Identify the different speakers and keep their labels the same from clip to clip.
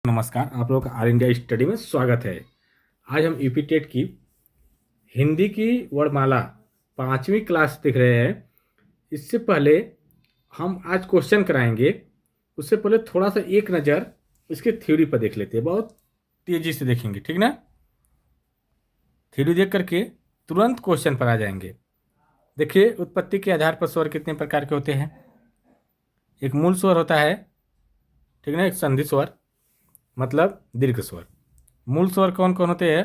Speaker 1: नमस्कार, आप लोगों का ऑल इंडिया स्टडी में स्वागत है। आज हम यूपी टेट की हिंदी की वर्णमाला 5वीं क्लास देख रहे हैं। इससे पहले हम आज क्वेश्चन कराएंगे। उससे पहले थोड़ा सा एक नज़र इसके थ्योरी पर देख लेते हैं, बहुत तेज़ी से देखेंगे, ठीक ना। थ्योरी देख करके तुरंत क्वेश्चन पर आ जाएंगे। देखिए, उत्पत्ति के आधार पर स्वर कितने प्रकार के होते हैं। एक मूल स्वर होता है, ठीक ना, एक संधि स्वर मतलब दीर्घ स्वर। मूल स्वर कौन कौन होते हैं?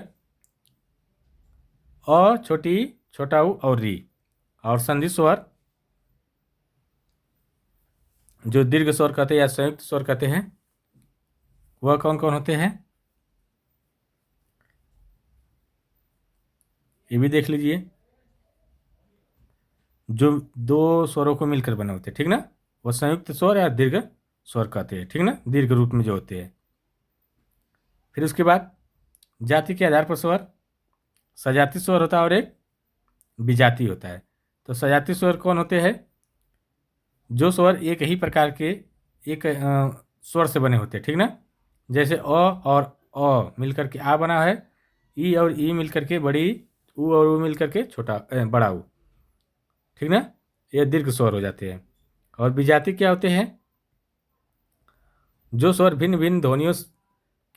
Speaker 1: अ, छोटी, छोटा ऊ और री। और संधि स्वर जो दीर्घ स्वर कहते हैं या संयुक्त स्वर कहते हैं, वह कौन कौन होते हैं, ये भी देख लीजिए। जो दो स्वरों को मिलकर बने होते हैं, ठीक ना, वह संयुक्त स्वर या दीर्घ स्वर कहते हैं, ठीक ना, दीर्घ रूप में जो होते हैं। फिर उसके बाद जाति के आधार पर स्वर, सजाती स्वर होता है और एक विजाती होता है। तो सजाती स्वर कौन होते हैं? जो स्वर एक ही प्रकार के एक स्वर से बने होते हैं, ठीक ना। जैसे और अ मिलकर के आ बना है, ई और ई मिलकर के बड़ी, ऊ और ऊ मिलकर के छोटा बड़ा ऊ, ठीक ना, ये दीर्घ स्वर हो जाते हैं। और विजाती क्या होते हैं? जो स्वर भिन्न भिन्न ध्वनियों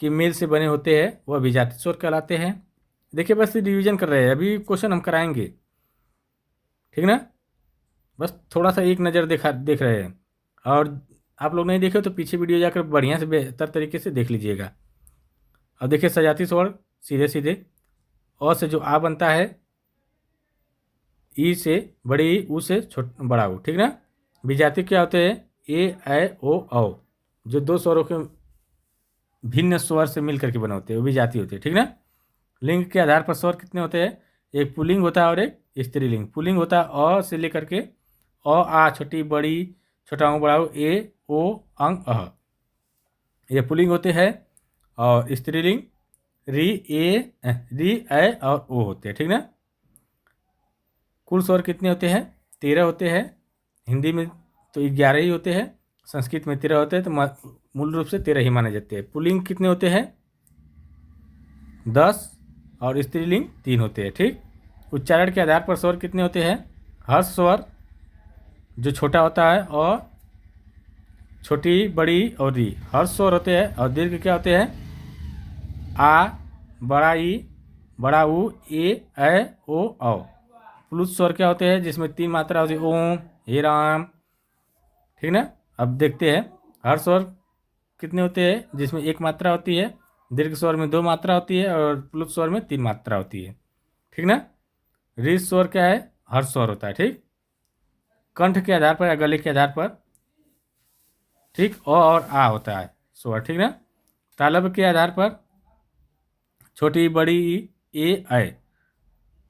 Speaker 1: की मेल से बने होते हैं वह विजाती स्वर कहलाते हैं। देखिए, बस रिवीजन कर रहे हैं, अभी क्वेश्चन हम कराएंगे, ठीक ना। बस थोड़ा सा एक नज़र देख रहे हैं। और आप लोग नहीं देखे तो पीछे वीडियो जाकर बढ़िया से बेहतर तरीके से देख लीजिएगा। अब देखिए, सजाती स्वर सीधे सीधे अ से जो आ बनता है, ई से बड़ी ई, ऊ से बड़ा ऊ, ठीक ना। विजाती क्या होते हैं? ए ऐ ओ औ, जो दो स्वरों के भिन्न स्वर से मिलकर के बने होते हैं वो विजाती होते हैं, ठीक ना। लिंग के आधार पर स्वर कितने होते हैं? एक पुल्लिंग होता है और एक स्त्रीलिंग। पुल्लिंग होता है अ से लेकर के अ आ छोटी बड़ी छोटा ऊ बड़ा ऊ ए ओ अंग अह, ये पुल्लिंग होते हैं। और स्त्रीलिंग री ए और ओ होते हैं, ठीक ना। कुल स्वर कितने होते हैं? 13 होते हैं। हिंदी में तो 11 ही होते हैं, संस्कृत में 13 होते हैं, तो मूल रूप से 13 ही माने जाते हैं। पुल्लिंग कितने होते हैं? 10 और स्त्रीलिंग 3 होते हैं, ठीक। उच्चारण के आधार पर स्वर कितने होते हैं? हर्ष स्वर जो छोटा होता है और छोटी बड़ी और री, हर्ष स्वर होते हैं। और दीर्घ क्या होते हैं? आ बड़ा ई बड़ा ऊ ए ओ औ। प्लुत स्वर क्या होते हैं? जिसमें 3 मात्रा होती है, ओम हे राम, ठीक ना। अब देखते हैं हर स्वर कितने होते हैं, जिसमें 1 मात्रा होती है, दीर्घ स्वर में 2 मात्रा होती है और प्लुत स्वर में 3 मात्रा होती है, ठीक ना। री स्वर क्या है? हर स्वर होता है, ठीक। कंठ के आधार पर या गले के आधार पर, ठीक, अ और आ होता है स्वर, ठीक ना। तालब के आधार पर छोटी बड़ी ए ऐ,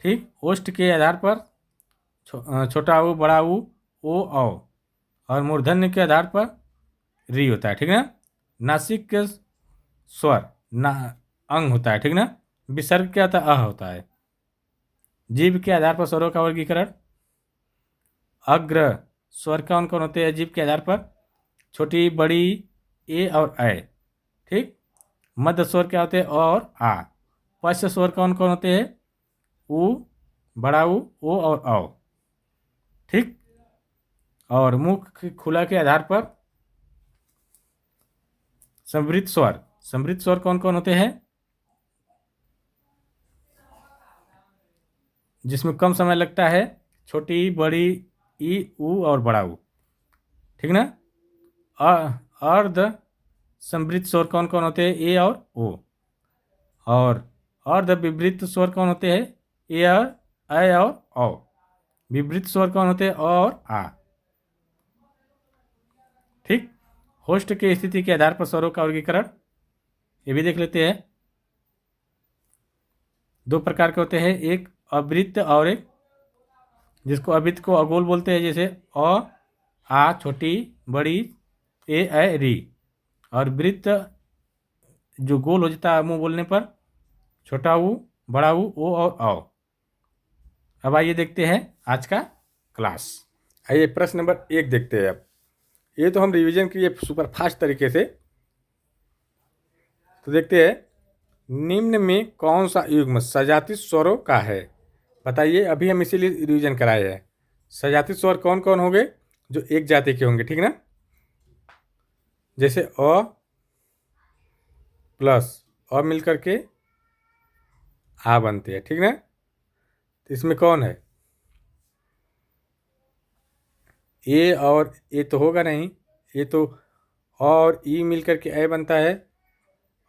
Speaker 1: ठीक। ओष्ठ के आधार पर छोटा ऊ बड़ा ऊ ओ औ। और मूर्धन्य के आधार पर री होता है, ठीक ना। नासिक के स्वर ना अंग होता है, ठीक ना। विसर्ग क्या होता है? अ होता है। जीभ के आधार पर स्वरों का वर्गीकरण, अग्र स्वर कौन कौन होते हैं जीभ के आधार पर? छोटी बड़ी ए और ऐ, ठीक। मध्य स्वर क्या होते हैं? अ और आ। पश्च स्वर कौन कौन होते हैं? ऊ बड़ा ऊ ओ और औ, ठीक। और मुख खुला के आधार पर संवृत स्वर, संवृत स्वर कौन कौन होते हैं? जिसमें कम समय लगता है, छोटी बड़ी ई ऊ और बड़ा ऊ, ठीक ना। अर्ध संवृत स्वर कौन कौन होते हैं? ए और ओ। और अर्ध विवृत स्वर कौन होते हैं? ए और ऐ और औ। विवृत स्वर कौन होते हैं? अ और आ, ठीक। होस्ट की स्थिति के आधार पर स्वरों का वर्गीकरण, ये भी देख लेते हैं। 2 प्रकार के होते हैं, एक अवृत्त और एक, जिसको अवृत्त को अगोल बोलते हैं, जैसे अ आ छोटी बड़ी ए ऐ री। और वृत्त जो गोल हो जाता है मुंह बोलने पर, छोटा ऊ बड़ा ऊ ओ और औ। अब आइए देखते हैं आज का क्लास। आइए प्रश्न नंबर 1 देखते हैं। अब ये तो हम रिवीजन किए सुपर फास्ट तरीके से, तो देखते हैं निम्न में कौन सा युग्म सजाती स्वरों का है। बताइए, अभी हम इसीलिए रिवीजन कराए हैं। सजाती स्वर कौन कौन होंगे? जो एक जाति के होंगे, ठीक ना। जैसे अ प्लस अ मिल करके आ बनते हैं, ठीक ना। तो इसमें कौन है? ए और ए तो होगा नहीं, ये तो और ई मिल करके ए बनता है,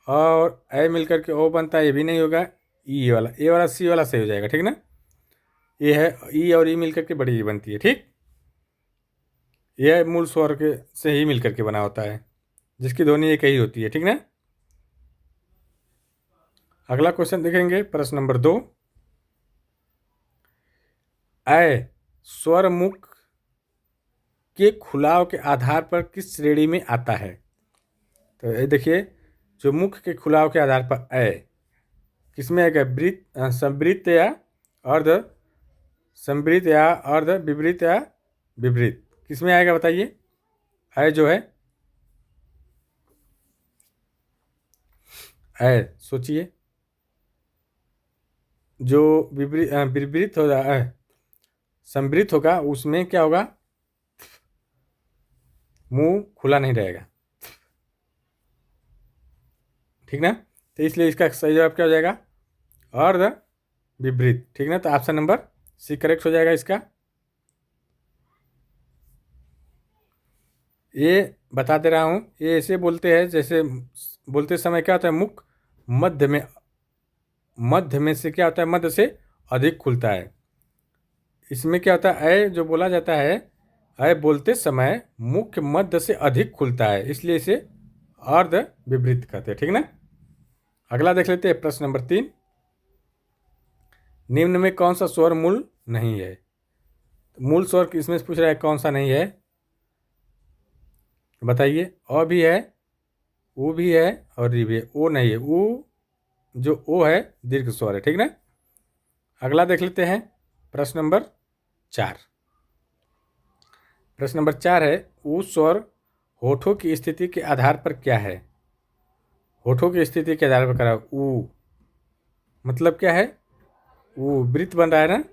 Speaker 1: और ए मिल करके ओ बनता है, ये भी नहीं होगा। ई वाला, ए वाला सी वाला सही हो जाएगा, ठीक ना। ये है ई और ई मिल करके बड़ी ई बनती है, ठीक। यह मूल स्वर के से ही मिल करके बना होता है, जिसकी ध्वनि एक ही होती है, ठीक ना। अगला क्वेश्चन देखेंगे, प्रश्न नंबर 2। अ स्वर मुख के खुलाव के आधार पर किस श्रेणी में आता है? तो ये देखिए, जो मुख के खुलाव के आधार पर अ किसमें आएगा? संवृत या अर्ध संवृत या अर्ध विवृत या विवृत, किसमें आएगा बताइए? अ जो है, सोचिए, जो विवृत होगा, संवृत होगा, उसमें क्या होगा? मुंह खुला नहीं रहेगा, ठीक ना। तो इसलिए इसका सही जवाब क्या हो जाएगा? अर्ध विपरीत, ठीक ना। तो ऑप्शन नंबर सी करेक्ट हो जाएगा इसका। ये बता दे रहा हूँ, ये ऐसे बोलते हैं जैसे बोलते समय क्या होता है? मुख मध्य में से क्या होता है? मध्य से अधिक खुलता है। इसमें क्या होता है? जो बोला जाता है, बोलते समय मुख्य मध्य से अधिक खुलता है, इसलिए इसे अर्ध विपरीत कहते हैं, ठीक ना। अगला देख लेते हैं, प्रश्न नंबर 3। निम्न में कौन सा स्वर मूल नहीं है? मूल स्वर इसमें से पूछ रहा है कौन सा नहीं है, बताइए। अ भी है, उ भी है और री भी है। ओ नहीं है, उ जो ओ है दीर्घ स्वर है, ठीक ना। अगला देख लेते हैं, प्रश्न नंबर 4। प्रश्न नंबर 4 है, उ स्वर होठों की स्थिति के आधार पर क्या है? होठों की स्थिति के आधार पर क्या है? उ मतलब क्या है? उ वृत्त बन रहा है ना,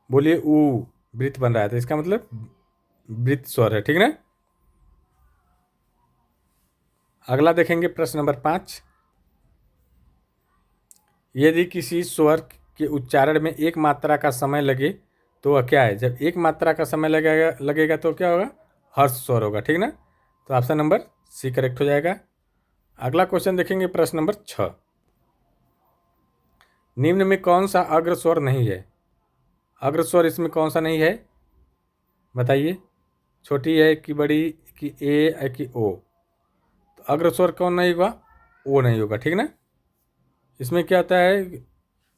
Speaker 1: बोलिए उ वृत्त बन रहा है, तो इसका मतलब वृत्त स्वर है, ठीक ना। अगला देखेंगे, प्रश्न नंबर 5। यदि किसी स्वर के उच्चारण में एक मात्रा का समय लगे तो वह क्या है? जब एक मात्रा का समय लगेगा तो क्या होगा? हर्ष स्वर होगा, ठीक ना। तो ऑप्शन नंबर सी करेक्ट हो जाएगा। अगला क्वेश्चन देखेंगे, प्रश्न नंबर 6। निम्न में कौन सा अग्र स्वर नहीं है? अग्र स्वर इसमें कौन सा नहीं है, बताइए। छोटी है कि बड़ी, कि ए है कि ओ? तो अग्र स्वर कौन नहीं होगा? ओ नहीं होगा, ठीक ना। इसमें क्या होता है?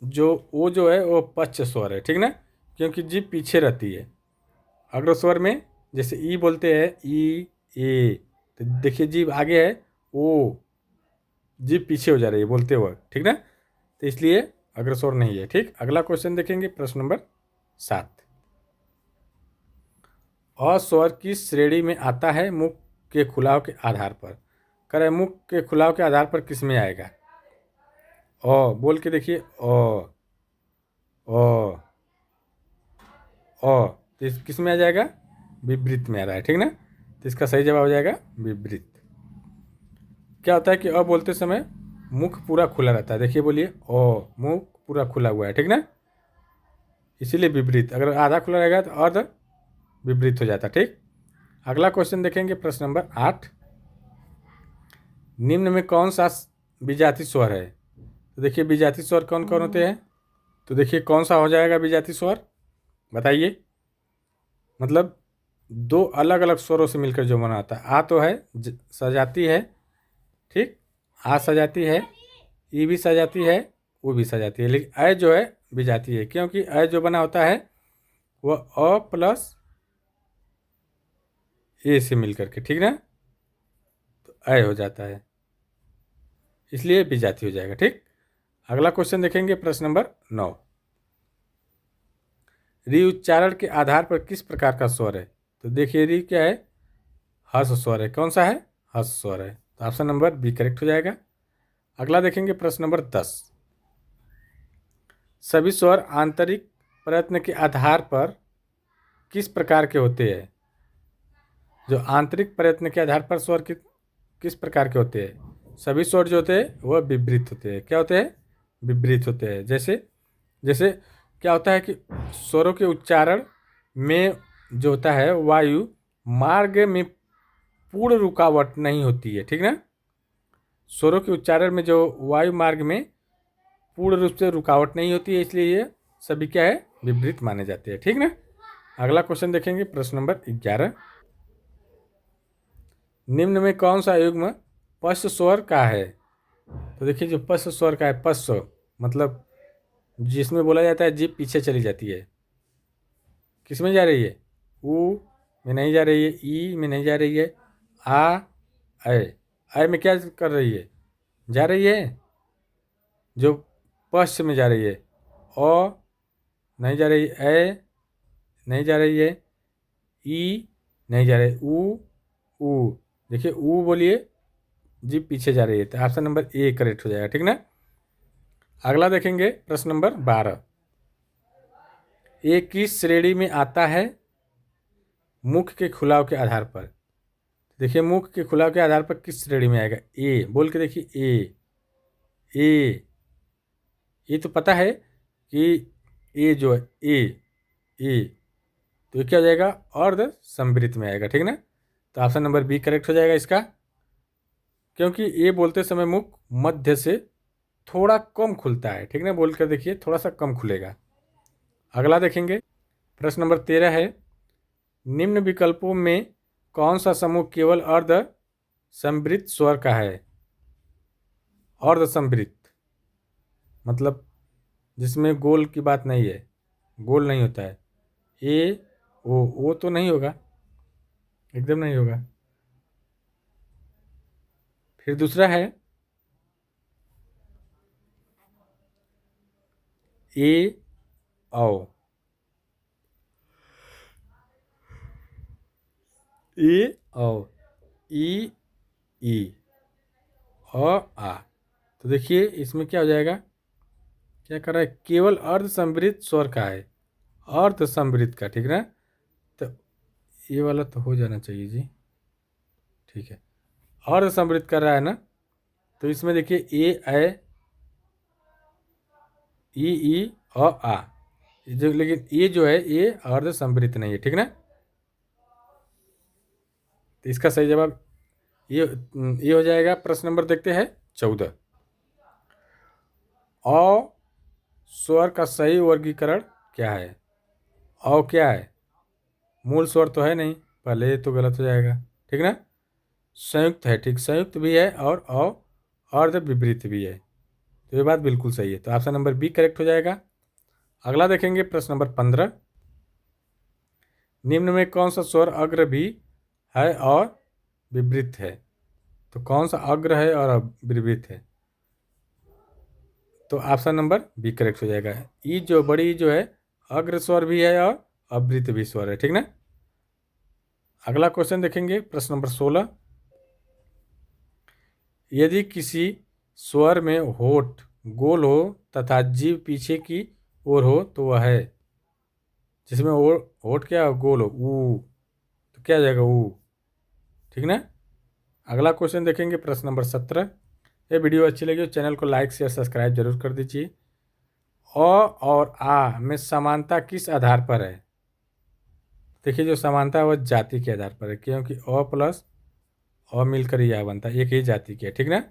Speaker 1: जो ओ जो है वो पश्च स्वर है, ठीक ना, क्योंकि जीभ पीछे रहती है। अग्र स्वर में जैसे ई बोलते हैं, ई ए, तो देखिए जीभ आगे है, ओ जीभ पीछे हो जा रही है बोलते हुए, ठीक ना। तो इसलिए अग्र स्वर नहीं है, ठीक। अगला क्वेश्चन देखेंगे, प्रश्न नंबर 7। अ स्वर किस श्रेणी में आता है मुख के खुलाव के आधार पर? कह रहे मुख के खुलाव के आधार पर किस में आएगा? ओ बोल के देखिए, ओ ओ ओ, तो किस में आ जाएगा? विपरीत में आ रहा है, ठीक ना। तो इसका सही जवाब हो जाएगा विपरीत। क्या होता है कि अ बोलते समय मुख पूरा खुला रहता है, देखिए बोलिए, ओ मुख पूरा खुला हुआ है, ठीक ना। इसीलिए विपरीत, अगर आधा खुला रहेगा तो अर्ध विपरीत हो जाता, ठीक। अगला क्वेश्चन देखेंगे, प्रश्न नंबर 8। निम्न में कौन सा विजाति स्वर है? तो देखिए विजाति स्वर कौन कौन होते हैं, तो देखिए कौन सा हो जाएगा विजाति स्वर, बताइए। मतलब दो अलग अलग स्वरों से मिलकर जो बना आता है। आ तो है, सजाती है, ठीक, आ सजाती है, ई भी सजाती है, वो भी सजाती है, लेकिन अ जो है विजाती है, क्योंकि अ जो बना होता है वह अ प्लस ए से मिल करके, ठीक ना, तो अ हो जाता है, इसलिए विजाती हो जाएगा, ठीक। अगला क्वेश्चन देखेंगे, प्रश्न नंबर 9। री उच्चारण के आधार पर किस प्रकार का स्वर है? तो देखिए री क्या है? हर्ष स्वर है। कौन सा है? हर्ष स्वर है। तो ऑप्शन नंबर बी करेक्ट हो जाएगा। अगला देखेंगे प्रश्न नंबर 10। सभी स्वर आंतरिक प्रयत्न के आधार पर किस प्रकार के होते हैं? जो आंतरिक प्रयत्न के आधार पर स्वर किस प्रकार के होते हैं? सभी स्वर जो होते हैं वह विपरीत होते हैं। क्या होते हैं? विपरीत होते हैं। जैसे जैसे क्या होता है कि स्वरों के उच्चारण में जो होता है वायु मार्ग में पूर्ण रुकावट नहीं होती है, ठीक ना। स्वरों के उच्चारण में जो वायु मार्ग में पूर्ण रूप से रुकावट नहीं होती है, इसलिए ये सभी क्या है? विपरीत माने जाते हैं, ठीक ना। अगला क्वेश्चन देखेंगे प्रश्न नंबर 11। निम्न में कौन सा युग्म पश्च स्वर का है? तो देखिए जो पश्च स्वर का है, पश्च मतलब जिसमें बोला जाता है जीभ पीछे चली जाती है। किस में जा रही है? ऊ में नहीं जा रही है, ई में नहीं जा रही है, आ ऐ में क्या कर रही है? जा रही है जो पश्च में जा रही है। अ नहीं जा रही, ए नहीं जा रही है, ई नहीं जा रही, ऊ देखिए ऊ बोलिए, जीभ पीछे जा रही है, तो ऑप्शन नंबर ए करेक्ट हो जाएगा, ठीक ना। अगला देखेंगे प्रश्न नंबर 12। ये किस श्रेणी में आता है मुख के खुलाव के आधार पर? देखिए मुख के खुलाव के आधार पर किस श्रेणी में आएगा? ए बोल के देखिए, ए ये तो पता है कि ए जो है ए तो ये क्या हो जाएगा? अर्ध संवृत में आएगा, ठीक ना। तो ऑप्शन नंबर बी करेक्ट हो जाएगा इसका, क्योंकि ए बोलते समय मुख मध्य से थोड़ा कम खुलता है, ठीक ना। बोल कर देखिए थोड़ा सा कम खुलेगा। अगला देखेंगे प्रश्न नंबर 13 है। निम्न विकल्पों में कौन सा समूह केवल अर्ध संवृत स्वर का है? अर्ध संवृत मतलब जिसमें गोल की बात नहीं है, गोल नहीं होता है। ए ओ तो नहीं होगा, एकदम नहीं होगा। फिर दूसरा है ए औ, ए औ, ई आ। तो देखिए इसमें क्या हो जाएगा? क्या कर रहा है? केवल अर्ध संवृत स्वर का है, अर्ध संवृत का, ठीक ना। तो ये वाला तो हो जाना चाहिए जी, ठीक है। अर्ध संवृत कर रहा है ना, तो इसमें देखिए ए ई आ जो, लेकिन ये जो है ये अर्ध संवृत नहीं है, ठीक ना। तो इसका सही जवाब ये हो जाएगा। प्रश्न नंबर देखते हैं 14। अ स्वर का सही वर्गीकरण क्या है? अ क्या है? मूल स्वर तो है नहीं, पहले ये तो गलत हो जाएगा, ठीक ना। संयुक्त है, ठीक, संयुक्त भी है और अर्ध विपरीत भी है, तो ये बात बिल्कुल सही है। तो ऑप्शन नंबर बी करेक्ट हो जाएगा। अगला देखेंगे प्रश्न नंबर 15। निम्न में कौन सा स्वर अग्र भी है और विवृत है? तो कौन सा अग्र है और विवृत है? तो ऑप्शन नंबर बी करेक्ट हो जाएगा। ई जो बड़ी ई जो है अग्र स्वर भी है और अवृत भी स्वर है, ठीक ना। अगला क्वेश्चन देखेंगे प्रश्न नंबर 16। यदि किसी स्वर में होठ गोल हो तथा जीभ पीछे की ओर हो तो वह है? जिसमें होठ क्या हो? गोल हो, ऊ, तो क्या आ जाएगा? ऊ, ठीक ना। अगला क्वेश्चन देखेंगे प्रश्न नंबर 17। ये वीडियो अच्छी लगी तो चैनल को लाइक शेयर सब्सक्राइब जरूर कर दीजिए। अ और आ में समानता किस आधार पर है? देखिए जो समानता है वह जाति के आधार पर है, क्योंकि अ प्लस अ मिलकर ही आ बनता है, एक ही जाति की है, ठीक ना।